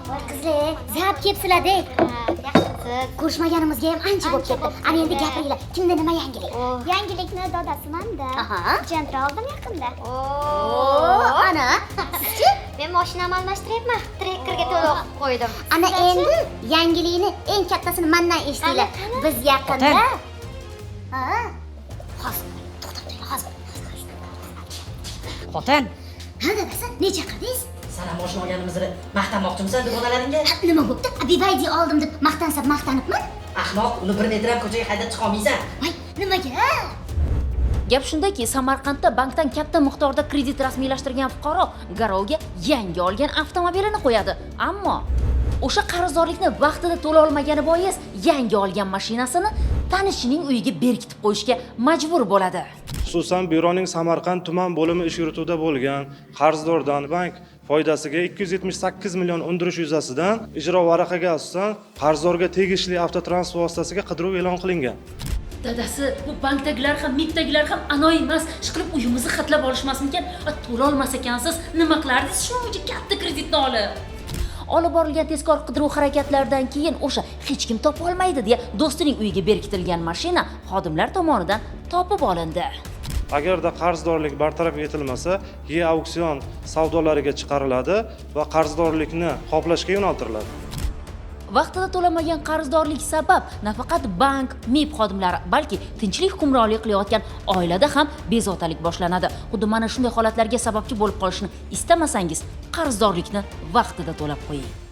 Voy qizlar, zap kelibsizlar-da. Yaxshisiz. Ko'rishmaganimizga ham ancha bo'lib ketdi. Ana endi gapiringlar. Kimda nima yangilik? Yangilikni dadasiman-da. Aha. Jantira oldim yaqinda. Ana. Sizchi? Men mashinamni almashtiryapman. Trekkerga to'lov qo'ydim. Ana endi yangilikni eng kattasini mendan eshitinglar. Biz yaqinda. Ha. Hozir. To'xtab, hozir. Xotin, Ha, dadasi, necha qildingiz? sana mashina olganimizni maqtanmoqchimisan dugonalaringga? Nima bo'pti? Bivaydi oldim deb maqtanibman. Ahmoq, uni 1 metr ham ko'chaga haydab chiqa olmaysan. Voy, nimaga? Gap shundaki, Samarqandda bankdan katta miqdorda kredit rasmiylashtirgan fuqaro garovga yangi olgan avtomobilini qo'yadi. Ammo o'sha qarzdorlikni vaqtida to'la olmagani bois yangi olgan mashinasini tanishining uyiga berkitib qo'yishga majbur bo'ladi. Xususan, byuroning Samarqand tuman bo'limi ish yurituvida bo'lgan qarzdordan bank foydasiga 278 million undirish yuzasidan ijro varaqaga asosan qarzdorga tegishli avtotransport vositasiga qidiruv e'lon qilingan. Dadasi, bu bankdagilar ham, MIBdagilar ham anoyi emas. Ishqilib uyimizni xatlab olishmasmikan? To'la olmas ekansiz, nima qilardingiz shuning uchun katta kreditni olib? Olib borilgan tezkor qidiruv harakatlaridan keyin o'sha hech kim topa olmaydi deya do'stining uyiga berkitilgan mashina xodimlar tomonidan topib olindi. Agarda qarzdorlik bartaraf etilmasa, e-auksion savdolariga chiqariladi va qarzdorlikni qoplashga yo'naltiriladi. Vaqtida to'lamagan qarzdorlik sabab nafaqat bank, MIB xodimlari, balki tinchlik hukmronlik qilayotgan oilada ham bezovtalik boshlanadi. Xuddi mana shunday holatlarga sababchi bo'lib qolishni istamasangiz, qarzdorlikni vaqtida to'lab qo'ying.